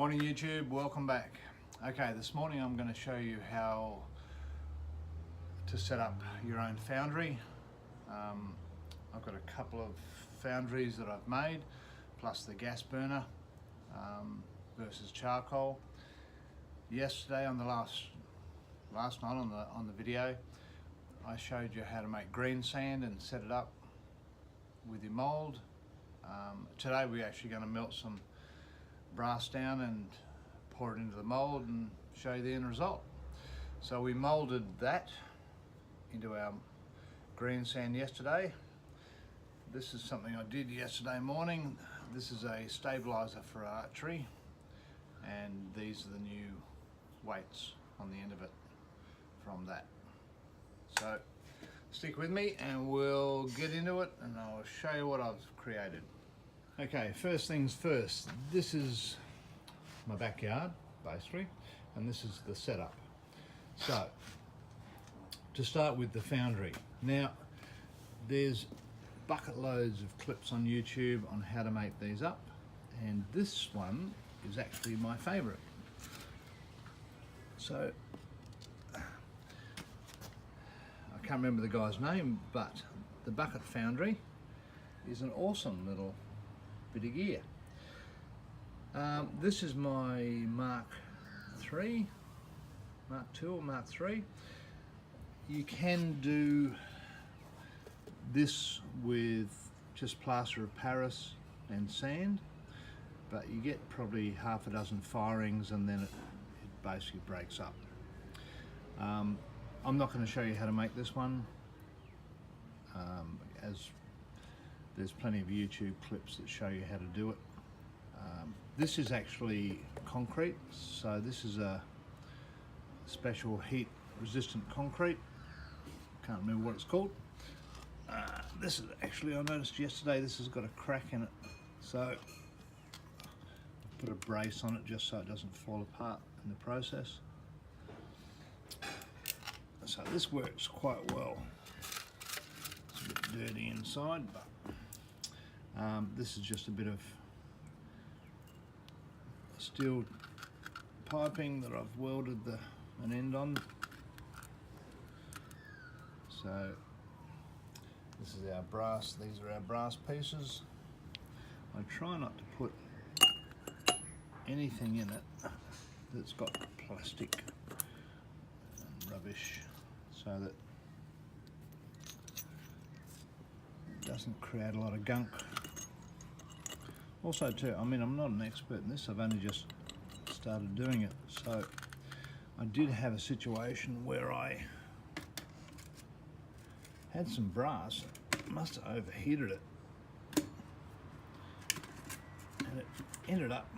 Morning YouTube, welcome back. Okay, this morning I'm going to show you how to set up your own Foundry. I've got a couple of Foundries that I've made, plus the gas burner versus charcoal. Yesterday on the last night on the video, I showed you how to make green sand and set it up with your mold. Today we're actually going to melt some brass down and pour it into the mold and show you the end result. So we molded that into our green sand yesterday. This is something I did yesterday morning. This is a stabilizer for archery, and these are the new weights on the end of it from that. So stick with me and we'll get into it and I'll show you what I've created. Okay, first things first, this is my backyard basically, and this is the setup. So to start with the Foundry. Now there's bucket loads of clips on YouTube on how to make these up, and this one is actually my favorite. So I can't remember the guy's name, but the bucket Foundry is an awesome little bit of gear. This is my Mark 2 or Mark 3. You can do this with just plaster of Paris and sand, but you get probably half a dozen firings and then it basically breaks up. I'm not going to show you how to make this one, as there's plenty of YouTube clips that show you how to do it. This is actually concrete, so this is a special heat resistant concrete. Can't remember what it's called. This is actually, I noticed yesterday, this has got a crack in it, so I put a brace on it just so it doesn't fall apart in the process. So this works quite well. It's a bit dirty inside, but this is just a bit of steel piping that I've welded an end on. So this is our brass, these are our brass pieces. I try not to put anything in it that's got plastic and rubbish, so that it doesn't create a lot of gunk. Also too, I mean, I'm not an expert in this, I've only just started doing it, so I did have a situation where I had some brass, must have overheated it, and it ended up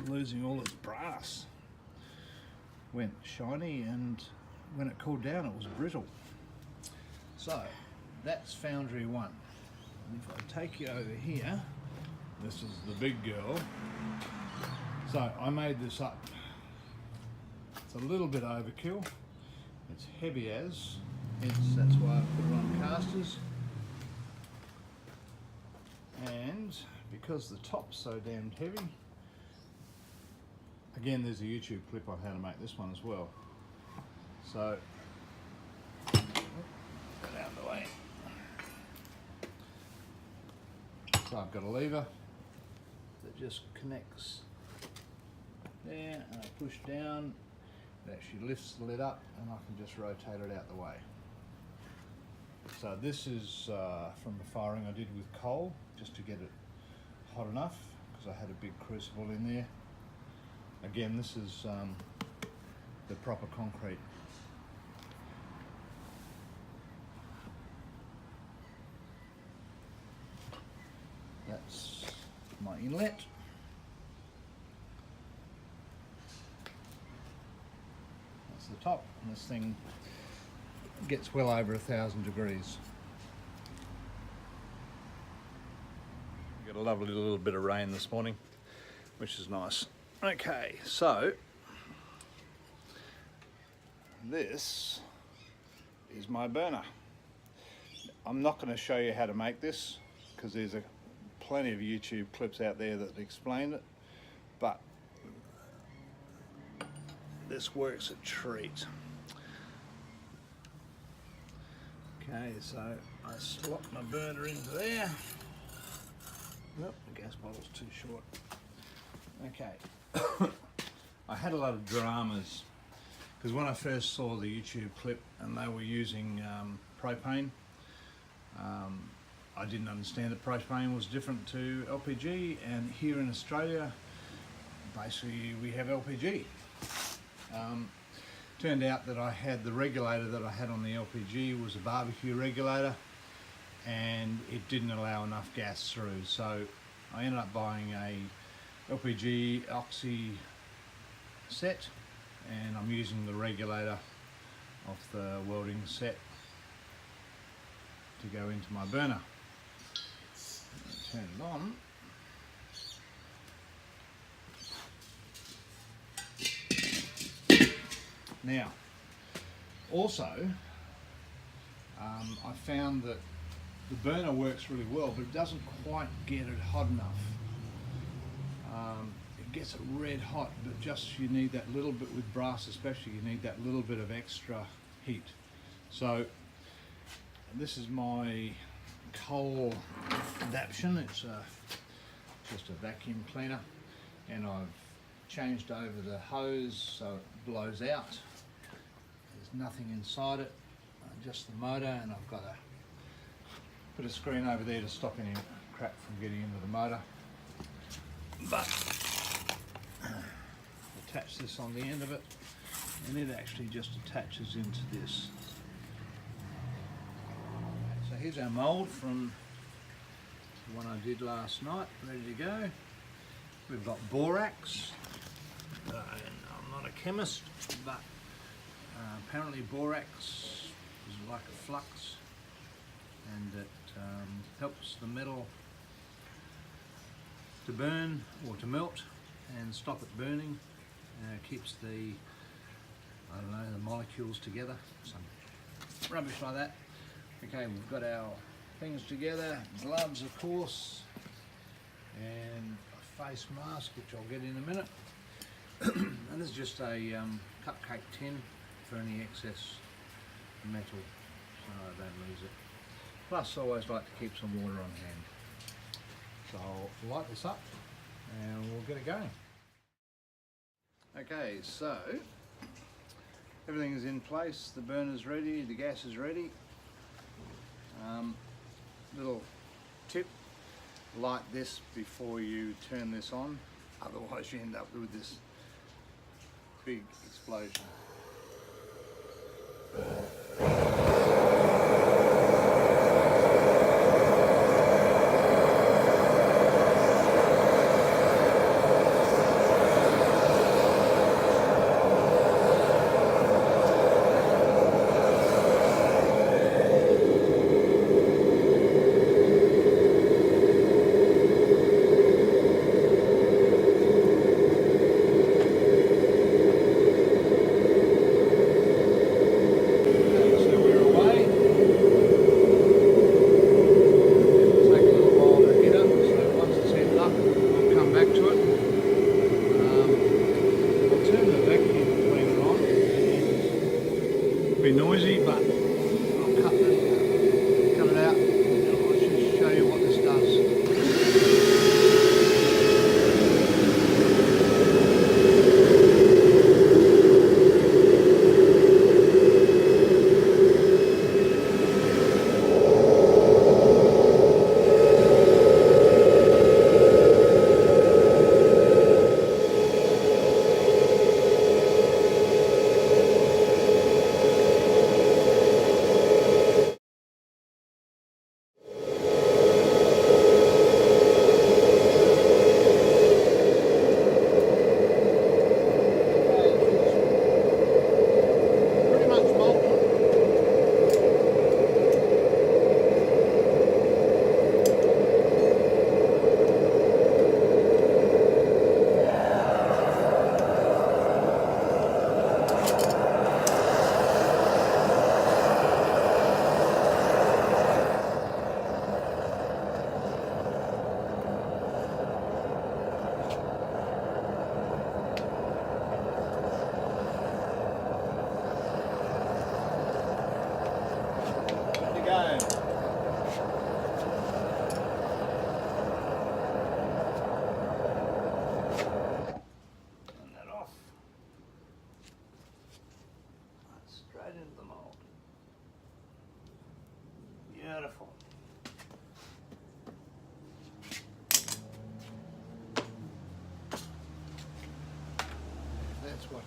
losing all its brass. Went shiny, and when it cooled down it was brittle. So that's Foundry 1. And if I take you over here, this is the big girl. So I made this up. It's a little bit overkill. It's heavy as, that's why I put it on casters. And because the top's so damned heavy, again, there's a YouTube clip on how to make this one as well. So, get out of the way. So I've got a lever that just connects there, and I push down, it actually lifts the lid up, and I can just rotate it out the way. So this is from the firing I did with coal, just to get it hot enough, because I had a big crucible in there. Again, this is the proper concrete. That's my inlet. That's the top, and this thing gets well over 1,000 degrees. Got a lovely little bit of rain this morning, which is nice. Okay, so this is my burner. I'm not going to show you how to make this because there's plenty of YouTube clips out there that explain it, but this works a treat. Okay, so I slot my burner into there. Nope, the gas bottle's too short. Okay. I had a lot of dramas because when I first saw the YouTube clip and they were using propane, I didn't understand that propane was different to LPG, and here in Australia basically we have LPG. Turned out that I had the regulator that I had on the LPG was a barbecue regulator, and it didn't allow enough gas through, so I ended up buying a LPG oxy set, and I'm using the regulator off the welding set to go into my burner. Turn it on. Now, also, I found that the burner works really well, but it doesn't quite get it hot enough. It gets it red hot, but just you need that little bit, with brass especially, you need that little bit of extra heat. So this is my coal adaptation. It's just a vacuum cleaner, and I've changed over the hose so it blows out. There's nothing inside it, just the motor, and I've got put a screen over there to stop any crap from getting into the motor. But attach this on the end of it, and it actually just attaches into this. So here's our mould from the one I did last night, ready to go. We've got borax, and I'm not a chemist, but apparently borax is like a flux, and it helps the metal to burn or to melt and stop it burning. Keeps the, I don't know, the molecules together, some rubbish like that. Okay, we've got our things together, gloves of course, and a face mask, which I'll get in a minute. And this is just a cupcake tin for any excess metal, so I don't lose it. Plus I always like to keep some water on hand. So I'll light this up and we'll get it going. Okay, so everything is in place, the burner's ready, the gas is ready. Little tip, light this before you turn this on, otherwise you end up with this big explosion.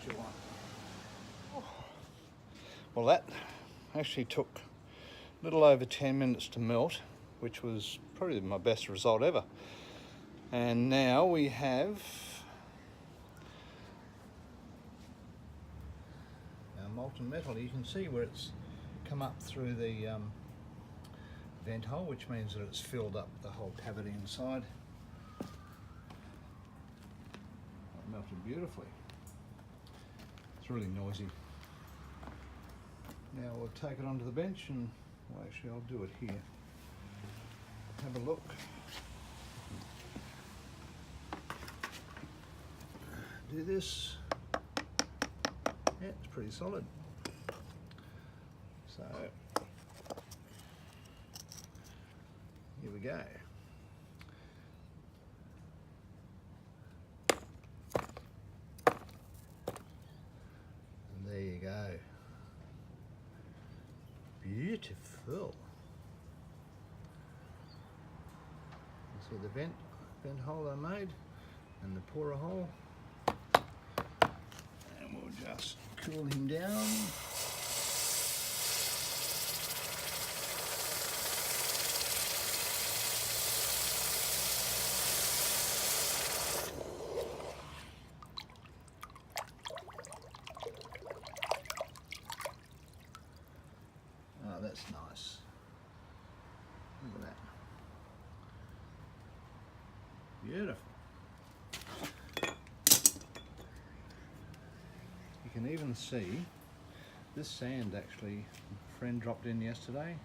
you want. Well, that actually took a little over 10 minutes to melt, which was probably my best result ever. And now we have our molten metal. You can see where it's come up through the vent hole, which means that it's filled up the whole cavity inside. It melted beautifully. It's really noisy. Now we'll take it onto the bench and, well, actually I'll do it here. Have a look. Do this. Yeah, it's pretty solid. So here we go. And there you go. Beautiful. You see the vent hole I made and the pourer hole. And we'll just cool him down. Oh, that's nice. Look at that. Beautiful. You can even see this sand actually, a friend dropped in yesterday.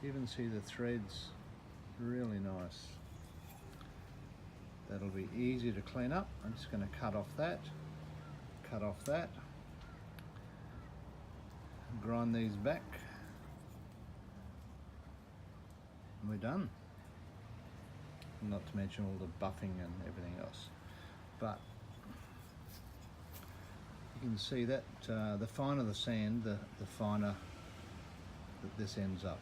You even see the threads, really nice. That'll be easy to clean up. I'm just going to cut off that, grind these back, and we're done. Not to mention all the buffing and everything else. But you can see that the finer the sand, the finer that this ends up.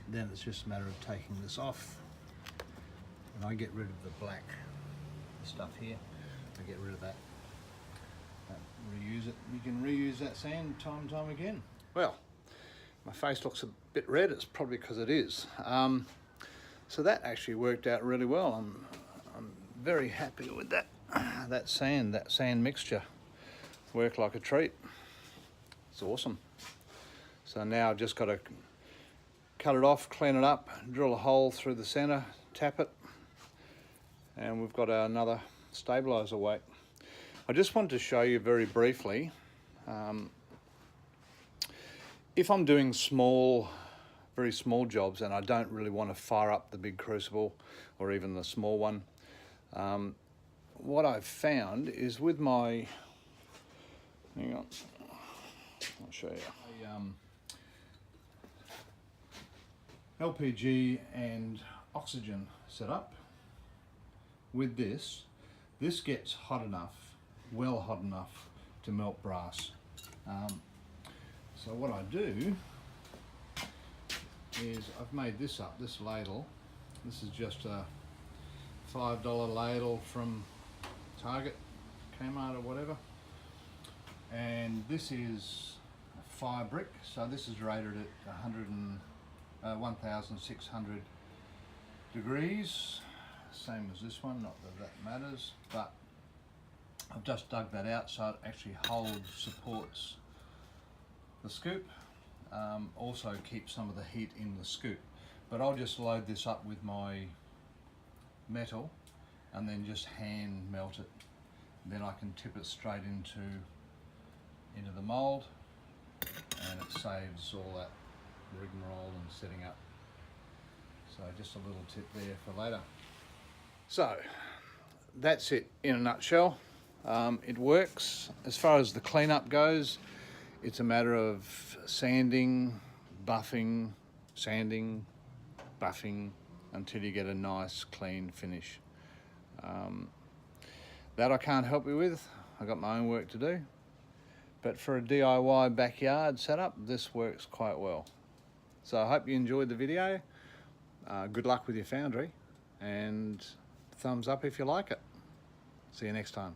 Then it's just a matter of taking this off, and I get rid of the black stuff here. I get rid of that. Reuse it. You can reuse that sand time and time again. Well, my face looks a bit red. It's probably because it is. So that actually worked out really well. I'm very happy with that. That sand mixture worked like a treat. It's awesome. So now I've just got to cut it off, clean it up, drill a hole through the center, tap it, and we've got another stabilizer weight. I just wanted to show you very briefly, if I'm doing very small jobs and I don't really want to fire up the big crucible or even the small one, what I've found is with my, hang on, I'll show you. LPG and oxygen setup. With this gets hot enough, well hot enough to melt brass. So what I do is I've made this up, this ladle. This is just a $5 ladle from Target, Kmart or whatever. And this is a fire brick, so this is rated at 1,600 degrees. Same as this one, not that that matters, but I've just dug that out so it actually supports the scoop. Also keeps some of the heat in the scoop. But I'll just load this up with my metal and then just hand melt it. Then I can tip it straight into the mold, and it saves all that rigmarole and setting up. So just a little tip there for later. So that's it in a nutshell. It works. As far as the cleanup goes, it's a matter of sanding, buffing, until you get a nice clean finish. That I can't help you with. I got my own work to do. But for a DIY backyard setup, this works quite well. So I hope you enjoyed the video. good luck with your Foundry, and thumbs up if you like it. See you next time.